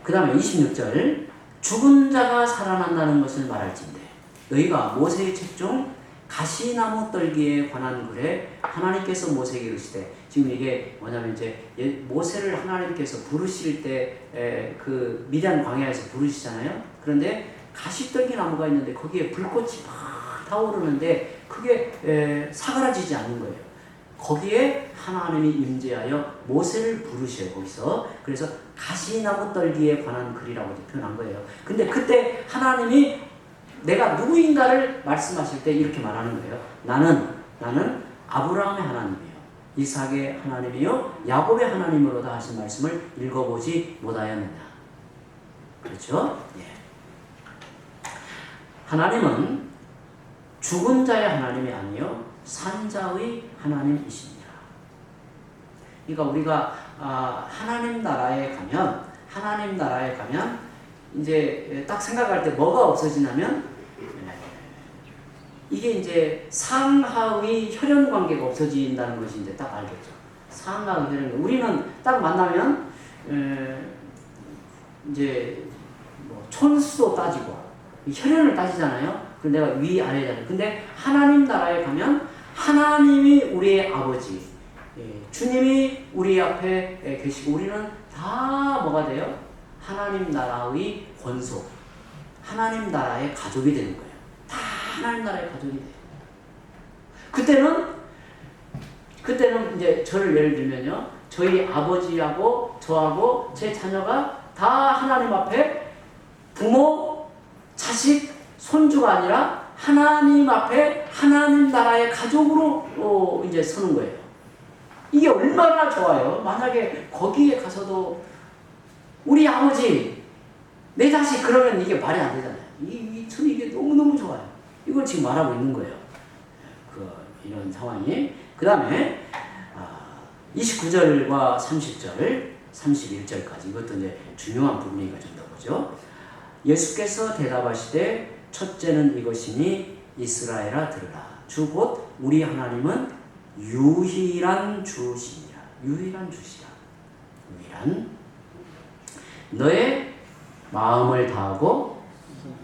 그 다음에 26절 죽은 자가 살아난다는 것을 말할진대 너희가 모세의 책 중 가시나무 떨기에 관한 글에 하나님께서 모세에게 이르시되 지금 이게 뭐냐면 이제 모세를 하나님께서 부르실 때 그 미디안 광야에서 부르시잖아요. 그런데 가시떨기 나무가 있는데 거기에 불꽃이 막 타오르는데 그게 사그라지지 않는 거예요. 거기에 하나님이 임재하여 모세를 부르셔요. 거기서. 그래서 가시나무 떨기에 관한 글이라고 표현한 거예요. 근데 그때 하나님이 내가 누구인가를 말씀하실 때 이렇게 말하는 거예요. 나는 아브라함의 하나님이요 이삭의 하나님이요 야곱의 하나님으로다 하신 말씀을 읽어보지 못하였느냐. 그렇죠? 예. 하나님은 죽은 자의 하나님이 아니요 산자의 하나님이십니다. 그러니까 우리가 하나님 나라에 가면 이제 딱 생각할 때 뭐가 없어지냐면 이게 이제 상하의 혈연 관계가 없어진다는 것이 이제 딱 알겠죠. 상하의 혈연. 우리는 딱 만나면 이제 뭐 촌수도 따지고 혈연을 따지잖아요. 그럼 내가 위 아래잖아요. 근데 하나님 나라에 가면 하나님이 우리의 아버지, 주님이 우리 앞에 계시고 우리는 다 뭐가 돼요? 하나님 나라의 권속, 하나님 나라의 가족이 되는 거예요. 다 하나님 나라의 가족이 돼요. 그때는 이제 저를 예를 들면요, 저희 아버지하고 저하고 제 자녀가 다 하나님 앞에 부모, 자식, 손주가 아니라 하나님 앞에 하나님 나라의 가족으로 이제 서는 거예요. 이게 얼마나 좋아요. 만약에 거기에 가서도 우리 아버지, 내 자식 그러면 이게 말이 안 되잖아요. 저는 이게 너무너무 좋아요. 이걸 지금 말하고 있는 거예요. 이런 상황이. 그 다음에 29절과 30절, 31절까지 이것도 이제 중요한 부분이니까 좀 더 보죠. 예수께서 대답하시되 첫째는 이것이니 이스라엘아 들으라. 주 곧 우리 하나님은 유일한 주시니라. 유일한 주시라. 유일한 너의 마음을 다하고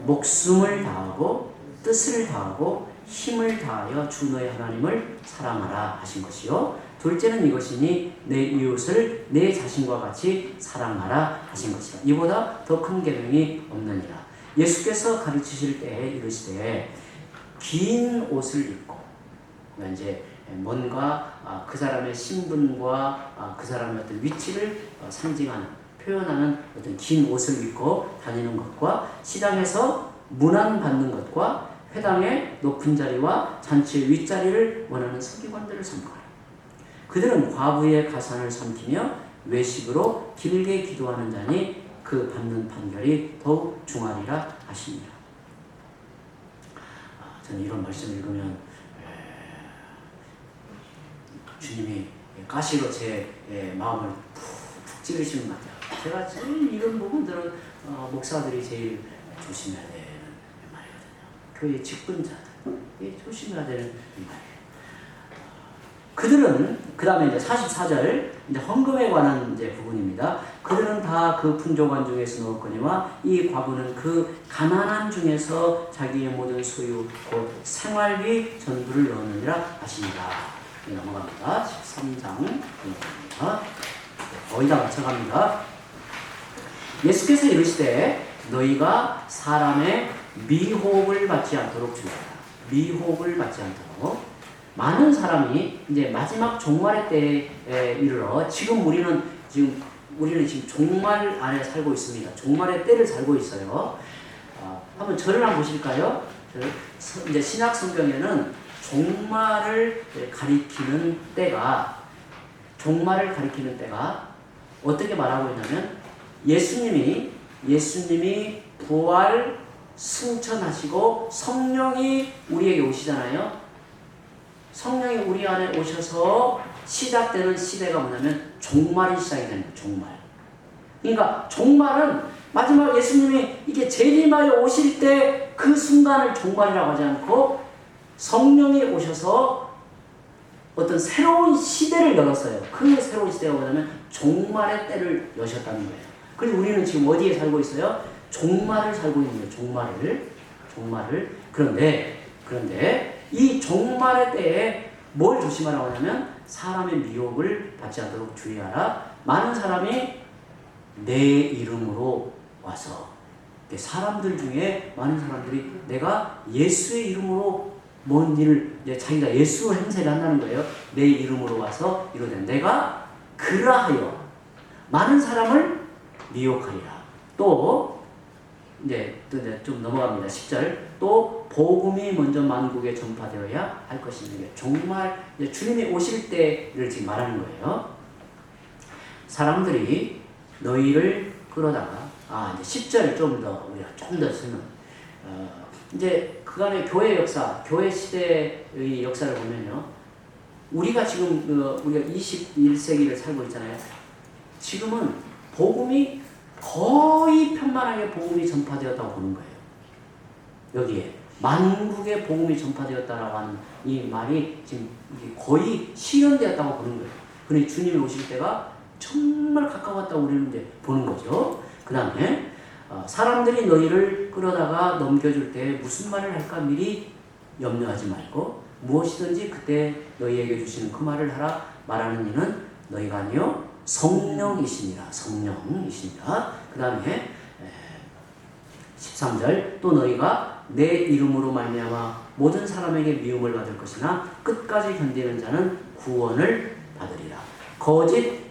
목숨을 다하고 뜻을 다하고 힘을 다하여 주 너의 하나님을 사랑하라 하신 것이요. 둘째는 이것이니 내 이웃을 내 자신과 같이 사랑하라 하신 것이라. 이보다 더 큰 계명이 없느니라. 예수께서 가르치실 때에 이르시되 긴 옷을 입고 이제 뭔가 그 사람의 신분과 그 사람의 어떤 위치를 상징하는 표현하는 어떤 긴 옷을 입고 다니는 것과 시장에서 문안받는 것과 회당의 높은 자리와 잔치의 윗자리를 원하는 서기관들을 삼가라. 그들은 과부의 가산을 삼키며 외식으로 길게 기도하는 자니 그 받는 판결이 더욱 중하리라 하십니다. 저는 이런 말씀을 읽으면 주님이 가시로 제 마음을 푹 찌르시는 것 같아요. 제가 제일 이런 부분들은 목사들이 제일 조심해야 되는 말이거든요. 교회 직분자들 조심해야 되는 말이에요. 그들은 그 다음에 이제 44절 이제 헌금에 관한 이제 부분입니다. 그들은 다 그 풍족한 중에서 넣었거니와 이 과부는 그 가난한 중에서 자기의 모든 소유 곧 생활비 전부를 넣었느니라 하시니라. 넘어갑니다. 13장 넘어갑니다. 거의 다 마쳐갑니다. 예수께서 이르시되 너희가 사람의 미혹을 받지 않도록 주의하라. 미혹을 받지 않도록. 많은 사람이 이제 마지막 종말의 때에 이르러 지금 우리는 지금 종말 안에 살고 있습니다. 종말의 때를 살고 있어요. 한번 절을 한번 보실까요? 이제 신약 성경에는 종말을 가리키는 때가 어떻게 말하고 있냐면 예수님이 예수님이 부활 승천하시고 성령이 우리에게 오시잖아요. 성령이 우리 안에 오셔서 시작되는 시대가 뭐냐면 종말이 시작이 되는 거예요. 종말. 그러니까 종말은 마지막 예수님이 이게 재림하여 오실 때 그 순간을 종말이라고 하지 않고 성령이 오셔서 어떤 새로운 시대를 열었어요. 그 새로운 시대가 뭐냐면 종말의 때를 여셨다는 거예요. 그래서 우리는 지금 어디에 살고 있어요? 종말을 살고 있는 거예요. 종말을. 그런데 이 종말의 때에 뭘 조심하라고 하냐면 사람의 미혹을 받지 않도록 주의하라. 많은 사람이 내 이름으로 와서 사람들 중에 많은 사람들이 내가 예수의 이름으로 뭔 일을 자기가 예수 행세를 한다는 거예요. 내 이름으로 와서 이루되 내가 그라하여 많은 사람을 미혹하리라. 또 좀 넘어갑니다. 10절 또 복음이 먼저 만국에 전파되어야 할 것이니 정말 주님이 오실 때를 지금 말하는 거예요. 사람들이 너희를 끌어다가 이제 10절 좀 더 쓰면 이제 그간의 교회 역사, 교회 시대의 역사를 보면요. 우리가 지금 우리가 21세기를 살고 있잖아요. 지금은 복음이 거의 편만하게 복음이 전파되었다고 보는 거예요. 여기에 만국의 복음이 전파되었다라고 하는 이 말이 지금 거의 실현되었다고 보는 거예요. 그런데 주님이 오실 때가 정말 가까웠다고 우리는 이제 보는 거죠. 그 다음에 사람들이 너희를 끌어다가 넘겨줄 때 무슨 말을 할까 미리 염려하지 말고 무엇이든지 그때 너희에게 주시는 그 말을 하라. 말하는 이는 너희가 아니요 성령이시니라. 그 다음에 13절 또 너희가 내 이름으로 말미암아 모든 사람에게 미움을 받을 것이나 끝까지 견디는 자는 구원을 받으리라. 거짓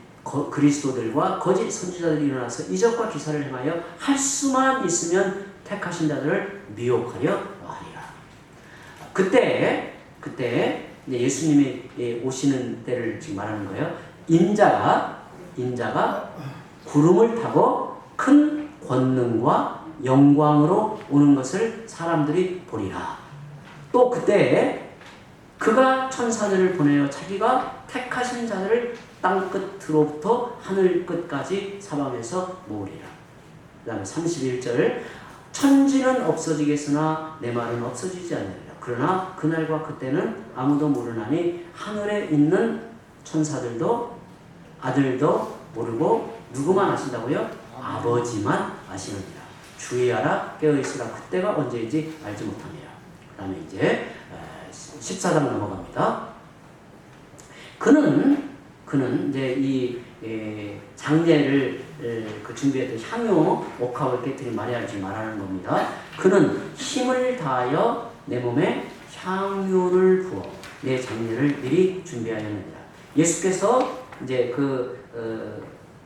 그리스도들과 거짓 선지자들이 일어나서 이적과 기사를 행하여 할 수만 있으면 택하신 자들을 미혹하려 하리라. 그때 예수님이 오시는 때를 지금 말하는 거예요. 인자가 구름을 타고 큰 권능과 영광으로 오는 것을 사람들이 보리라. 또 그때 그가 천사들을 보내어 자기가 택하신 자들을 땅 끝으로부터 하늘 끝까지 사방에서 모으리라. 그 다음에 31절 천지는 없어지겠으나 내 말은 없어지지 않으리라. 그러나 그날과 그때는 아무도 모르나니 하늘에 있는 천사들도 아들도 모르고 누구만 아신다고요? 아버지만 아시느니라. 주의하라 깨어있으라. 그때가 언제인지 알지 못합니다. 그 다음에 이제 14장 넘어갑니다. 그는 이제 이 장례를 준비했던 향유 옥합을 깨뜨린 마리아를 지금 말하는 겁니다. 그는 힘을 다하여 내 몸에 향유를 부어 내 장례를 미리 준비하였느니라. 예수께서 이제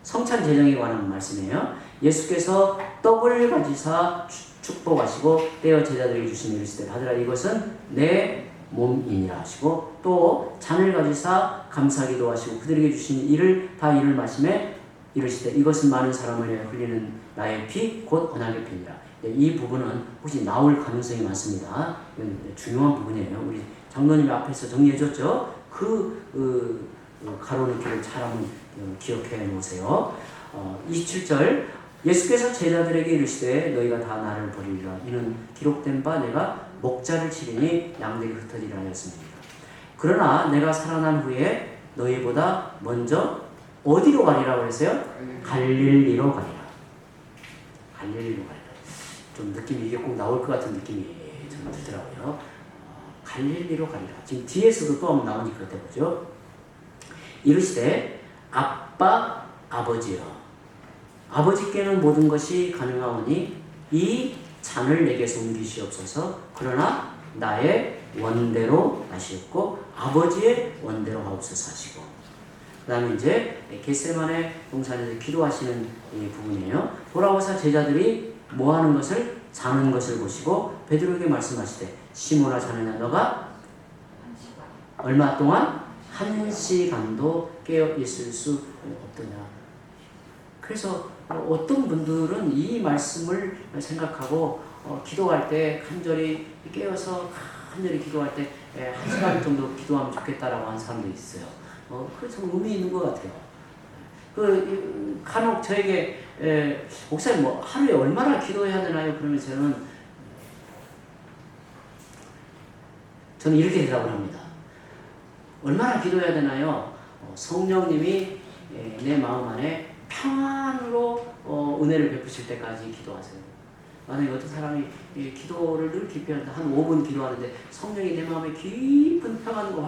성찬 제정에 관한 말씀이에요. 예수께서 떡을 가지사 축복하시고 떼어 제자들에게 주신 이르시되 받으라 이것은 내 몸이니라 하시고 또 잔을 가지사 감사기도 하시고 그들에게 주신 이를 마시매 이르시되 이것은 많은 사람을 위하여 흘리는 나의 피 곧 언약의 피니라. 이 부분은 혹시 나올 가능성이 많습니다. 이건 중요한 부분이에요. 우리 장로님이 앞에서 정리해줬죠. 가로놓기를 잘 한번 기억해 놓으세요. 27절 예수께서 제자들에게 이르시되 너희가 다 나를 버리리라. 이는 기록된 바 내가 목자를 치리니 양들이 흩어지리라 하였습니다. 그러나 내가 살아난 후에 너희보다 먼저 어디로 가리라고 했어요? 갈릴리로 가리라. 좀 느낌이 이게 꼭 나올 것 같은 느낌이 좀 들더라고요. 갈릴리로 가리라. 지금 뒤에서도 또 한번 나오니 그렇다 보죠. 이르시되 아빠 아버지여 아버지께는 모든 것이 가능하오니 이 잔을 내게서 옮기시옵소서. 그러나 나의 원대로 하시옵고 아버지의 원대로 하옵소서 하시고 그 다음에 이제 겟세마네 동산에서 기도하시는 이 부분이에요. 돌아오사 제자들이 뭐하는 것을 자는 것을 보시고 베드로에게 말씀하시되 시몬아 자느냐 너가 얼마 동안 1시간도 깨어 있을 수 없더냐. 그래서 어떤 분들은 이 말씀을 생각하고 기도할 때 간절히 깨어서 간절히 기도할 때 1시간 정도 기도하면 좋겠다라고 하는 사람도 있어요. 그게 참 의미 있는 것 같아요. 간혹 저에게 목사님 뭐 하루에 얼마나 기도해야 되나요? 그러면 저는 이렇게 대답을 합니다. 얼마나 기도해야 되나요? 성령님이 내 마음 안에 평안으로 은혜를 베푸실 때까지 기도하세요. 만약에 어떤 사람이 기도를 늘 깊이 하는데 한 5분 기도하는데 성령이 내 마음에 깊은 평안과